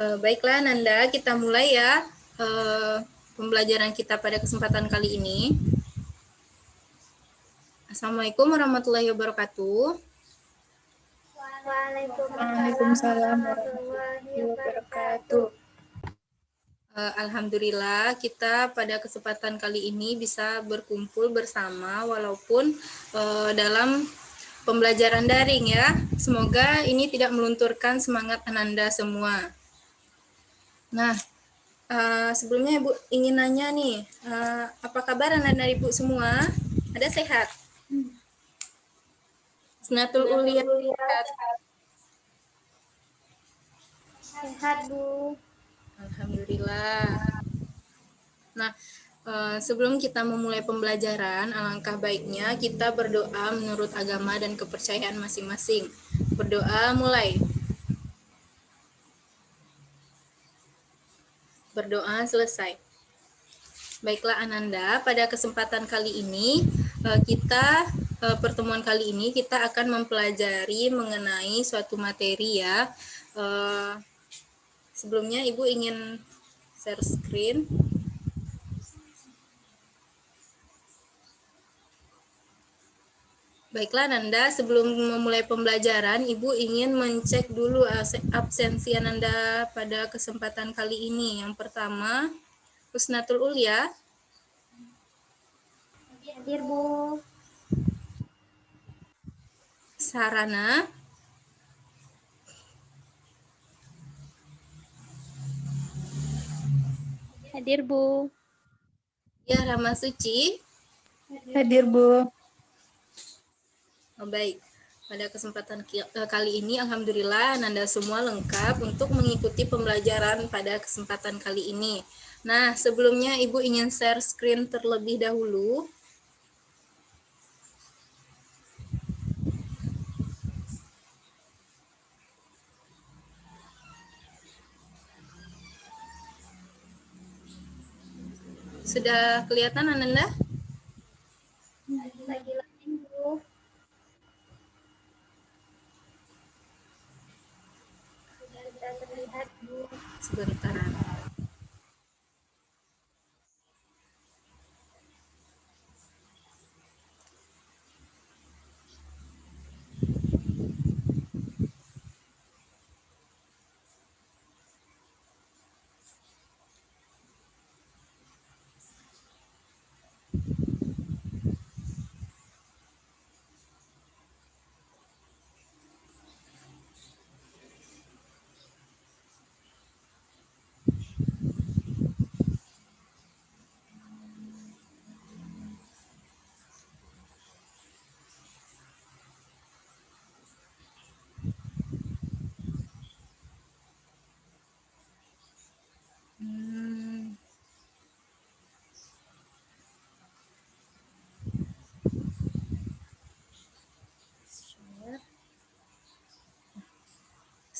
Baiklah Nanda, kita mulai ya pembelajaran kita pada kesempatan kali ini. Assalamualaikum warahmatullahi wabarakatuh. Waalaikumsalam warahmatullahi wabarakatuh. Alhamdulillah kita pada kesempatan kali ini bisa berkumpul bersama walaupun dalam pembelajaran daring ya. Semoga ini tidak melunturkan semangat Ananda semua. Nah, sebelumnya Ibu ingin nanya nih, apa kabar Ananda Ibu semua? Ada sehat? Snatul Ulia sehat? Sehat, Bu. Alhamdulillah. Nah, sebelum kita memulai pembelajaran, alangkah baiknya kita berdoa menurut agama dan kepercayaan masing-masing. Berdoa mulai. Berdoa selesai. Baiklah Ananda, pada kesempatan kali ini pertemuan kali ini kita akan mempelajari mengenai suatu materi ya. Sebelumnya Ibu ingin share screen. Baiklah Nanda, sebelum memulai pembelajaran, Ibu ingin mencek dulu absensi Nanda pada kesempatan kali ini. Yang pertama, Husnatul Ulia. Hadir, Bu. Sarana. Hadir, Bu. Ya, Rama Suci. Hadir, Bu. Oh, baik. Pada kesempatan kali ini, Alhamdulillah, Nanda semua lengkap untuk mengikuti pembelajaran pada kesempatan kali ini. Nah, sebelumnya Ibu ingin share screen terlebih dahulu. Sudah kelihatan, Ananda? Lagi login, Bu. Sudah terlihat, Bu. Sebentar.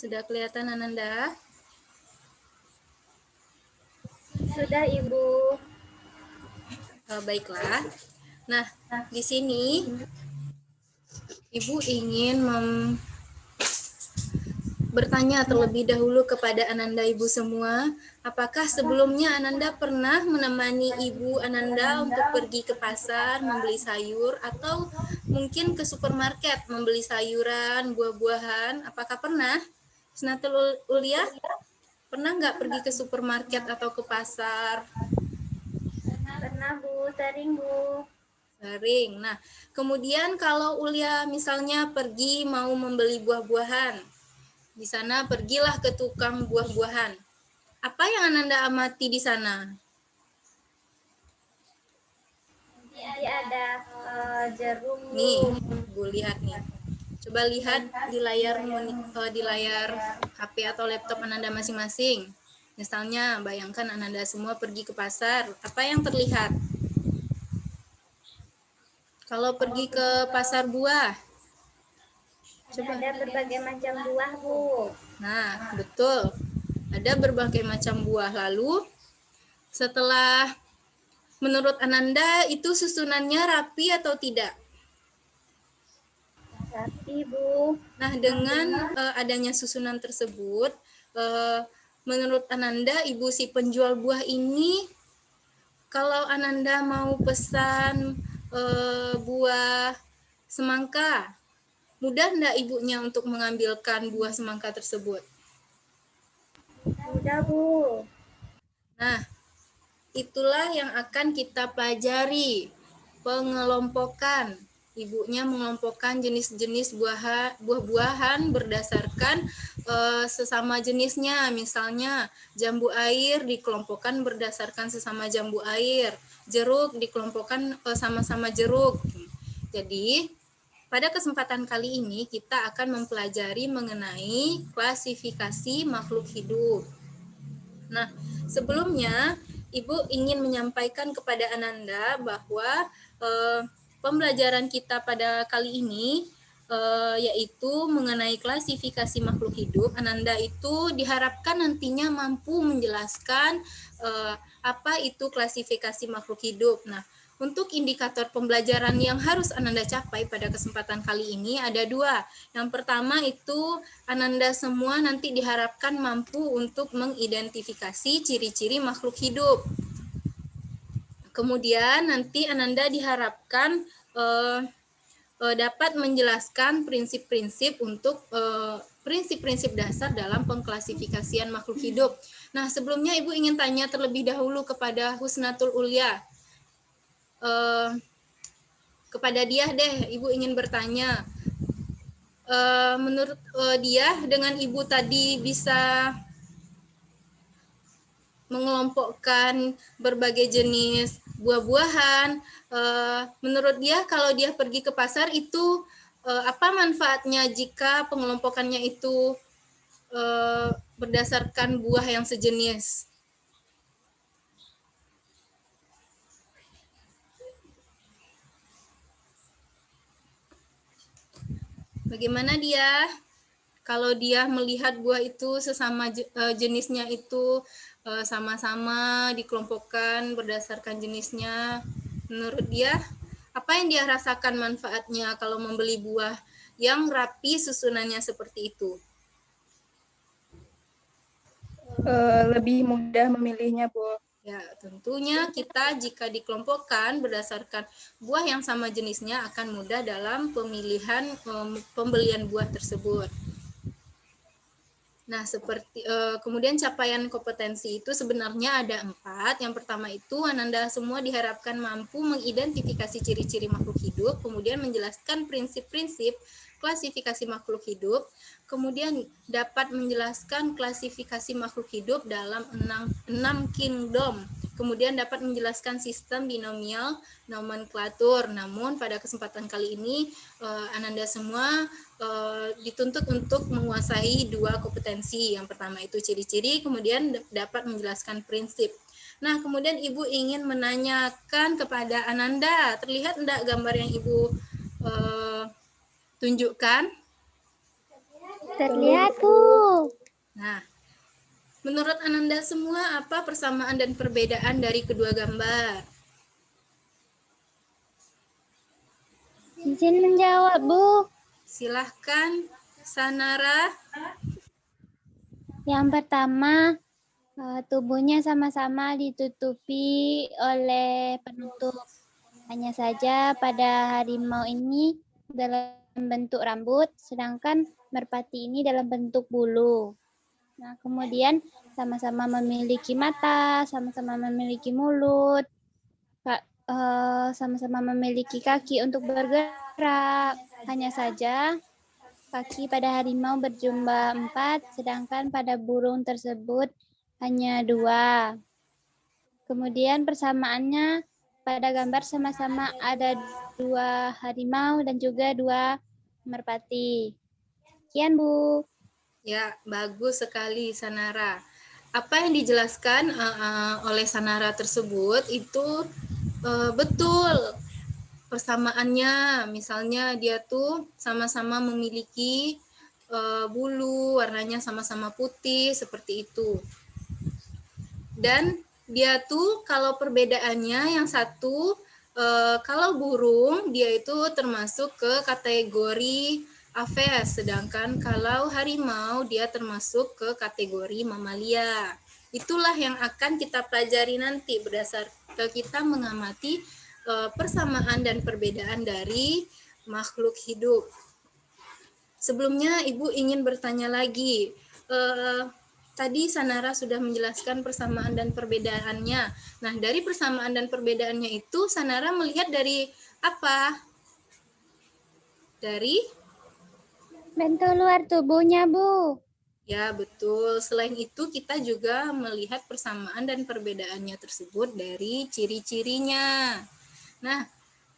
Sudah kelihatan, Ananda? Sudah, Ibu. Baiklah. Nah, di sini Ibu ingin bertanya terlebih dahulu kepada Ananda Ibu semua, apakah sebelumnya Ananda pernah menemani Ibu Ananda untuk pergi ke pasar membeli sayur atau mungkin ke supermarket membeli sayuran, buah-buahan? Apakah pernah? Snatul Ulia, pernah nggak pergi ke supermarket atau ke pasar? Pernah, Bu. Sering, Bu. Sering. Nah, kemudian kalau Ulia misalnya pergi mau membeli buah-buahan, di sana pergilah ke tukang buah-buahan. Apa yang Ananda amati di sana? Jadi ada jeruk, Bu. Nih, Bu lihat nih. Coba lihat di layar HP atau laptop Ananda masing-masing. Misalnya, bayangkan Ananda semua pergi ke pasar. Apa yang terlihat? Kalau pergi ke pasar buah, coba. Ada berbagai macam buah, Bu. Nah, betul. Ada berbagai macam buah. Lalu, setelah menurut Ananda, itu susunannya rapi atau tidak? Rapi, Bu. Nah, dengan adanya susunan tersebut, menurut Ananda, ibu si penjual buah ini, kalau Ananda mau pesan buah semangka, mudah enggak ibunya untuk mengambilkan buah semangka tersebut? Mudah, Bu. Nah, itulah yang akan kita pelajari, pengelompokan. Ibunya mengelompokkan jenis-jenis buah-buahan berdasarkan sesama jenisnya. Misalnya jambu air dikelompokkan berdasarkan sesama jambu air, jeruk dikelompokkan sama-sama jeruk. Jadi pada kesempatan kali ini kita akan mempelajari mengenai klasifikasi makhluk hidup. Nah, sebelumnya Ibu ingin menyampaikan kepada Ananda bahwa pembelajaran kita pada kali ini yaitu mengenai klasifikasi makhluk hidup. Ananda itu diharapkan nantinya mampu menjelaskan apa itu klasifikasi makhluk hidup. Nah, untuk indikator pembelajaran yang harus Ananda capai pada kesempatan kali ini ada 2. Yang pertama itu Ananda semua nanti diharapkan mampu untuk mengidentifikasi ciri-ciri makhluk hidup. Kemudian nanti Ananda diharapkan dapat menjelaskan prinsip-prinsip untuk prinsip-prinsip dasar dalam pengklasifikasian makhluk hidup. Nah, sebelumnya Ibu ingin tanya terlebih dahulu kepada Husnatul Ulia. Kepada dia deh, Ibu ingin bertanya. Menurut dia dengan Ibu tadi bisa mengelompokkan berbagai jenis buah-buahan, menurut dia kalau dia pergi ke pasar itu apa manfaatnya jika pengelompokannya itu berdasarkan buah yang sejenis? Bagaimana dia? Kalau dia melihat buah itu sesama jenisnya itu sama-sama dikelompokkan berdasarkan jenisnya, menurut dia apa yang dia rasakan manfaatnya kalau membeli buah yang rapi susunannya seperti itu? Lebih mudah memilihnya, Bu. Ya, tentunya kita jika dikelompokkan berdasarkan buah yang sama jenisnya akan mudah dalam pemilihan pembelian buah tersebut. Nah, seperti kemudian capaian kompetensi itu sebenarnya ada 4. Yang pertama itu Ananda semua diharapkan mampu mengidentifikasi ciri-ciri makhluk hidup, kemudian menjelaskan prinsip-prinsip klasifikasi makhluk hidup, kemudian dapat menjelaskan klasifikasi makhluk hidup dalam 6 kingdom, kemudian dapat menjelaskan sistem binomial nomenklatur. Namun pada kesempatan kali ini Ananda semua dituntut untuk menguasai 2 kompetensi. Yang pertama itu ciri-ciri, kemudian dapat menjelaskan prinsip. Nah, kemudian Ibu ingin menanyakan kepada Ananda, terlihat enggak gambar yang Ibu tunjukkan? Terlihat, Bu. Nah, menurut Ananda semua apa persamaan dan perbedaan dari kedua gambar? Izin menjawab, Bu. Silahkan, Sanara. Yang pertama, tubuhnya sama-sama ditutupi oleh penutup. Hanya saja pada harimau ini dalam bentuk rambut, sedangkan merpati ini dalam bentuk bulu. Nah, kemudian sama-sama memiliki mata, sama-sama memiliki mulut, sama-sama memiliki kaki untuk bergerak. Hanya saja kaki pada harimau berjumlah 4, sedangkan pada burung tersebut hanya 2. Kemudian persamaannya pada gambar sama-sama ada 2 harimau dan juga 2 merpati. Sekian, Bu. Ya, bagus sekali Sanara. Apa yang dijelaskan oleh Sanara tersebut itu betul persamaannya. Misalnya dia tuh sama-sama memiliki bulu, warnanya sama-sama putih, seperti itu. Dan dia tuh kalau perbedaannya yang satu, kalau burung dia itu termasuk ke kategori aves, sedangkan kalau harimau dia termasuk ke kategori mamalia. Itulah yang akan kita pelajari nanti berdasar kita mengamati persamaan dan perbedaan dari makhluk hidup. Sebelumnya Ibu ingin bertanya lagi. Tadi Sanara sudah menjelaskan persamaan dan perbedaannya. Nah, dari persamaan dan perbedaannya itu Sanara melihat dari apa? Dari bentuk luar tubuhnya, Bu. ya, betul. Selain itu, kita juga melihat persamaan dan perbedaannya tersebut dari ciri-cirinya. Nah,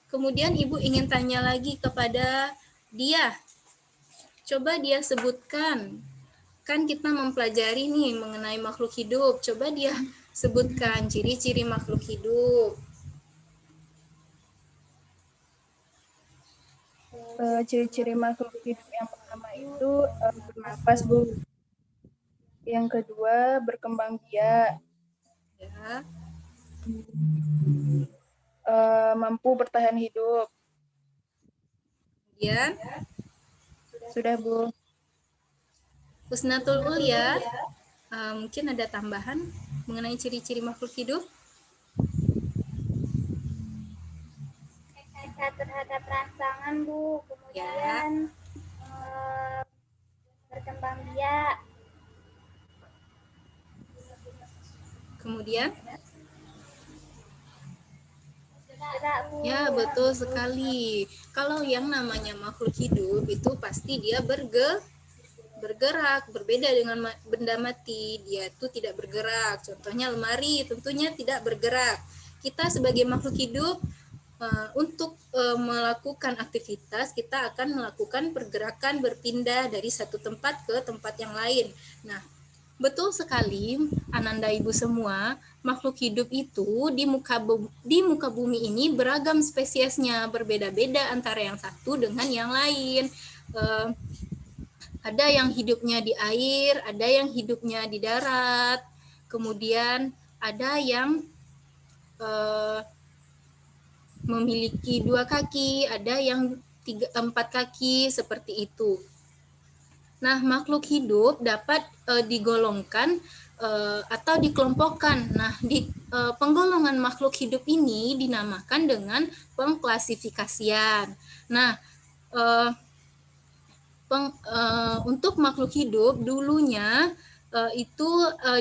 kemudian Ibu ingin tanya lagi kepada dia. Coba dia sebutkan. Kan kita mempelajari nih mengenai makhluk hidup. Coba dia sebutkan ciri-ciri makhluk hidup. Ciri-ciri makhluk hidup yang pertama itu bernafas, Bu. Yang kedua, berkembang biak. Ya. Mampu bertahan hidup. Kemudian, Sudah, Bu. Husnatul Ulia, mungkin ada tambahan mengenai ciri-ciri makhluk hidup? Peka terhadap rangsangan, Bu. Kemudian berkembang biak. Kemudian? Gerak, Bu. Ya, betul sekali. Kalau yang namanya makhluk hidup itu pasti dia bergerak, berbeda dengan benda mati. Dia itu tidak bergerak. Contohnya lemari tentunya tidak bergerak. Kita sebagai makhluk hidup untuk melakukan aktivitas, kita akan melakukan pergerakan berpindah dari satu tempat ke tempat yang lain. Nah, betul sekali, Ananda Ibu semua, makhluk hidup itu di muka bumi ini beragam spesiesnya, berbeda-beda antara yang satu dengan yang lain. Ada yang hidupnya di air, ada yang hidupnya di darat, kemudian ada yang memiliki 2 kaki, ada yang 4 kaki, seperti itu. Nah, makhluk hidup dapat digolongkan atau dikelompokkan. Nah, di penggolongan makhluk hidup ini dinamakan dengan pengklasifikasian. Nah, untuk makhluk hidup dulunya itu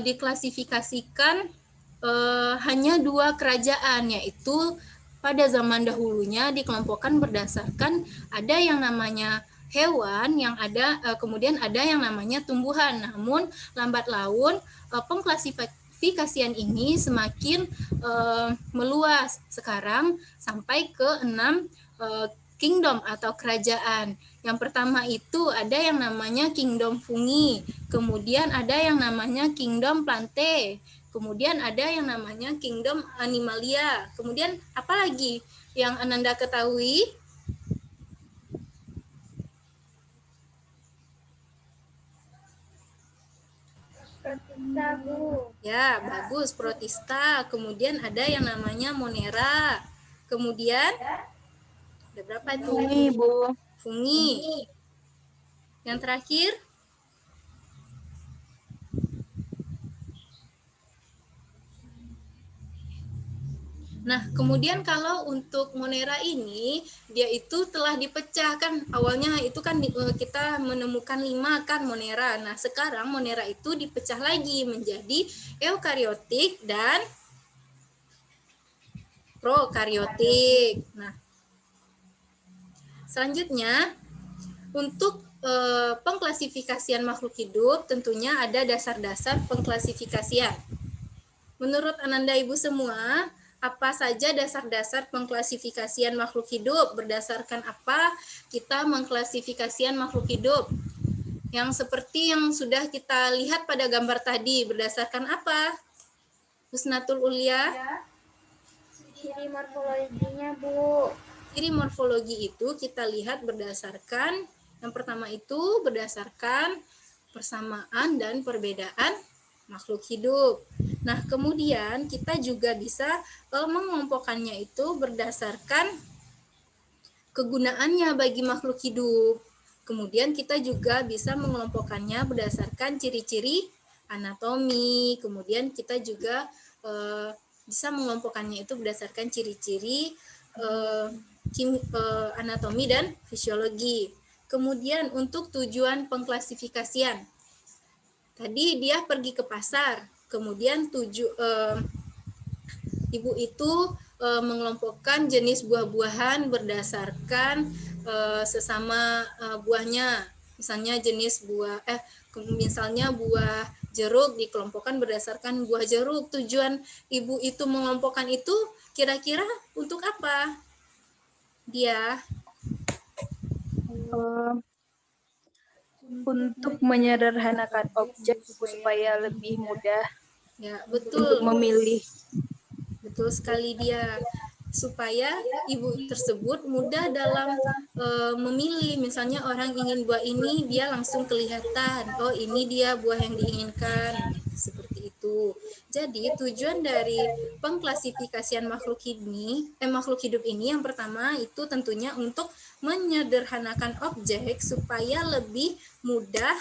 diklasifikasikan hanya 2 kerajaan, yaitu pada zaman dahulunya dikelompokkan berdasarkan ada yang namanya hewan, yang ada kemudian ada yang namanya tumbuhan. Namun lambat laun pengklasifikasian ini semakin meluas. Sekarang sampai ke 6 kingdom atau kerajaan. Yang pertama itu ada yang namanya kingdom fungi, kemudian ada yang namanya kingdom plante, kemudian ada yang namanya kingdom animalia. Kemudian apa lagi yang Ananda ketahui? Protista, Bu. Ya, bagus, protista. Kemudian ada yang namanya monera. Kemudian ada berapa itu? Fungi, Bu. Fungi. Yang terakhir? Nah, kemudian kalau untuk monera ini, dia itu telah dipecahkan. Awalnya itu kan kita menemukan 5 kan monera. Nah, sekarang monera itu dipecah lagi menjadi eukariotik dan prokariotik. Nah, selanjutnya untuk pengklasifikasian makhluk hidup tentunya ada dasar-dasar pengklasifikasian. Menurut Ananda Ibu semua, apa saja dasar-dasar pengklasifikasian makhluk hidup? Berdasarkan apa kita mengklasifikasian makhluk hidup? Yang seperti yang sudah kita lihat pada gambar tadi, berdasarkan apa? Husnatul Ulia? Ciri morfologinya, Bu. Ciri morfologi itu kita lihat berdasarkan, yang pertama itu berdasarkan persamaan dan perbedaan makhluk hidup. Nah, kemudian kita juga bisa mengelompokkannya itu berdasarkan kegunaannya bagi makhluk hidup. Kemudian kita juga bisa mengelompokkannya berdasarkan ciri-ciri anatomi. Kemudian kita juga bisa mengelompokkannya itu berdasarkan ciri-ciri anatomi dan fisiologi. Kemudian untuk tujuan pengklasifikasian, tadi dia pergi ke pasar, kemudian ibu itu mengelompokkan jenis buah-buahan berdasarkan sesama buahnya. Misalnya misalnya buah jeruk dikelompokkan berdasarkan buah jeruk. Tujuan ibu itu mengelompokkan itu kira-kira untuk apa? Dia untuk menyederhanakan objek supaya lebih mudah ya, untuk betul. memilih. Betul sekali dia. Supaya ibu tersebut mudah dalam memilih. Misalnya orang ingin buah ini, dia langsung kelihatan, oh ini dia buah yang diinginkan. Seperti itu. Jadi tujuan dari pengklasifikasian makhluk hidup ini yang pertama itu tentunya untuk menyederhanakan objek supaya lebih mudah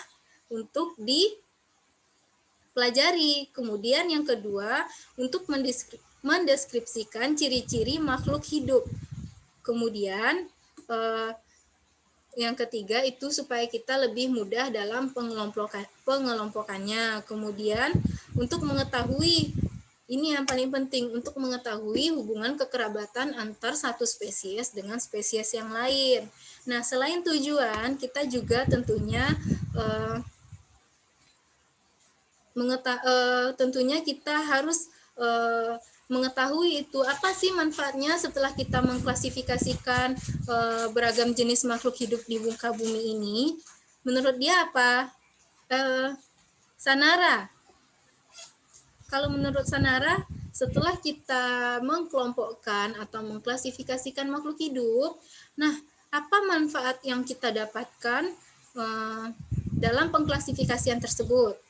untuk dipelajari. Kemudian yang kedua, untuk mendeskripsikan ciri-ciri makhluk hidup. Kemudian yang ketiga itu supaya kita lebih mudah dalam pengelompokannya. Kemudian untuk mengetahui, ini yang paling penting, untuk mengetahui hubungan kekerabatan antar satu spesies dengan spesies yang lain. Nah, selain tujuan, kita juga tentunya tentunya kita harus mengetahui itu apa sih manfaatnya setelah kita mengklasifikasikan beragam jenis makhluk hidup di muka bumi ini. Menurut dia apa? Sanara. Kalau menurut Sanara, setelah kita mengkelompokkan atau mengklasifikasikan makhluk hidup, nah apa manfaat yang kita dapatkan dalam pengklasifikasian tersebut?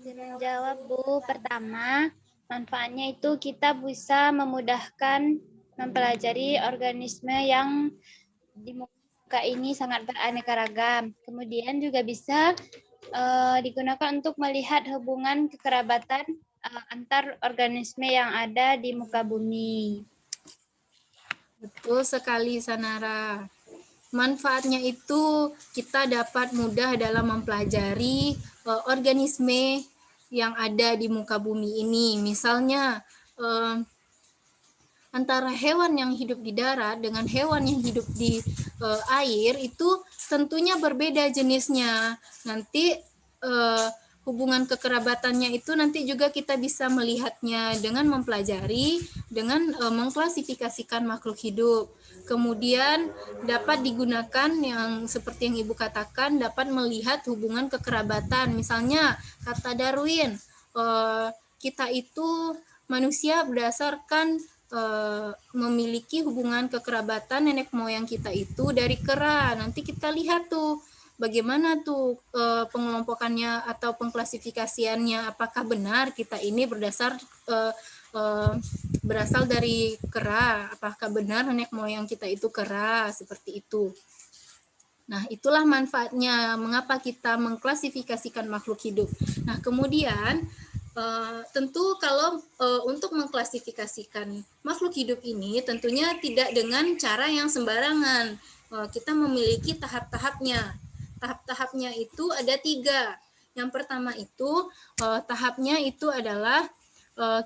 Menjawab, Bu. Pertama, manfaatnya itu kita bisa memudahkan mempelajari organisme yang di muka ini sangat beraneka ragam. Kemudian juga bisa digunakan untuk melihat hubungan kekerabatan antar organisme yang ada di muka bumi. Betul sekali, Sanara. Manfaatnya itu kita dapat mudah dalam mempelajari organisme yang ada di muka bumi ini. Misalnya antara hewan yang hidup di darat dengan hewan yang hidup di air itu tentunya berbeda jenisnya. Nanti hubungan kekerabatannya itu nanti juga kita bisa melihatnya dengan mempelajari, dengan mengklasifikasikan makhluk hidup. Kemudian dapat digunakan yang seperti yang Ibu katakan, dapat melihat hubungan kekerabatan. Misalnya kata Darwin, kita itu manusia berdasarkan memiliki hubungan kekerabatan nenek moyang kita itu dari kera. Nanti kita lihat tuh bagaimana tuh pengelompokannya atau pengklasifikasiannya, apakah benar kita ini berasal dari kera, apakah benar nenek moyang kita itu kera, seperti itu. Nah, itulah manfaatnya mengapa kita mengklasifikasikan makhluk hidup. Nah, kemudian tentu kalau untuk mengklasifikasikan makhluk hidup ini tentunya tidak dengan cara yang sembarangan. Kita memiliki tahap-tahapnya. Tahap-tahapnya itu ada 3. Yang pertama itu tahapnya itu adalah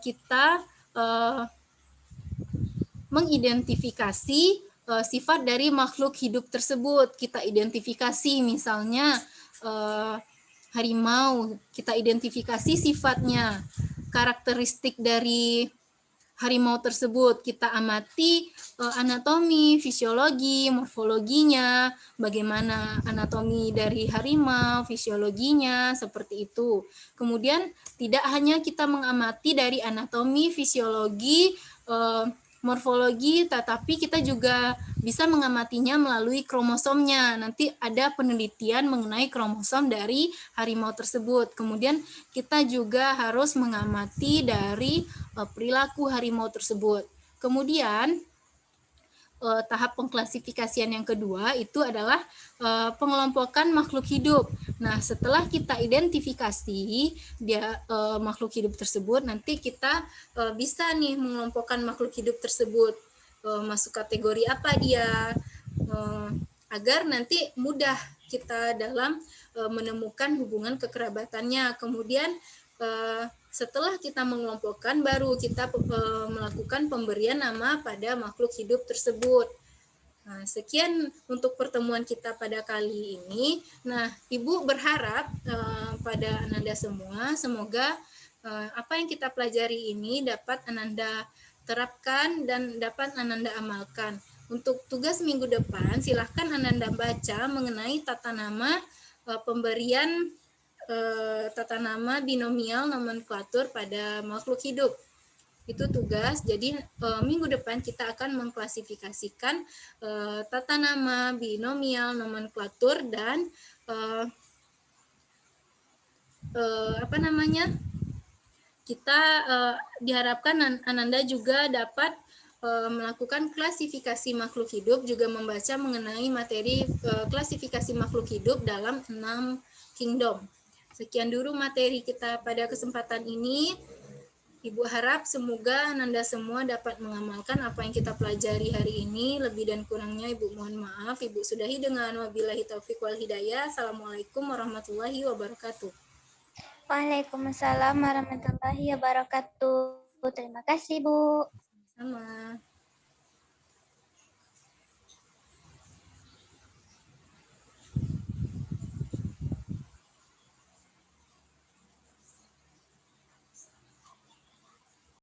kita mengidentifikasi sifat dari makhluk hidup tersebut. Kita identifikasi misalnya harimau, kita identifikasi sifatnya, karakteristik dari harimau tersebut, kita amati anatomi, fisiologi, morfologinya, bagaimana anatomi dari harimau, fisiologinya, seperti itu. Kemudian tidak hanya kita mengamati dari anatomi, fisiologi, morfologi, tetapi kita juga bisa mengamatinya melalui kromosomnya. Nanti ada penelitian mengenai kromosom dari harimau tersebut. Kemudian kita juga harus mengamati dari perilaku harimau tersebut. Kemudian tahap pengklasifikasian yang kedua itu adalah pengelompokan makhluk hidup. Nah, setelah kita identifikasi dia makhluk hidup tersebut, nanti kita bisa nih mengelompokkan makhluk hidup tersebut masuk kategori apa dia, agar nanti mudah kita dalam menemukan hubungan kekerabatannya. Kemudian setelah kita mengelompokkan, baru kita melakukan pemberian nama pada makhluk hidup tersebut. Nah, sekian untuk pertemuan kita pada kali ini. Nah, Ibu berharap pada Ananda semua, semoga apa yang kita pelajari ini dapat Ananda terapkan dan dapat Ananda amalkan. Untuk tugas minggu depan, silahkan Ananda baca mengenai tata nama pemberian tata nama binomial nomenklatur pada makhluk hidup. Itu tugas. Jadi minggu depan kita akan mengklasifikasikan tata nama binomial nomenklatur dan kita diharapkan Ananda juga dapat melakukan klasifikasi makhluk hidup, juga membaca mengenai materi klasifikasi makhluk hidup dalam 6 kingdom. Sekian dulu materi kita pada kesempatan ini. Ibu harap semoga Ananda semua dapat mengamalkan apa yang kita pelajari hari ini. Lebih dan kurangnya Ibu mohon maaf. Ibu sudahi dengan wabillahi taufiq wal hidayah. Assalamualaikum warahmatullahi wabarakatuh. Waalaikumsalam warahmatullahi wabarakatuh. Terima kasih, Bu. Sama.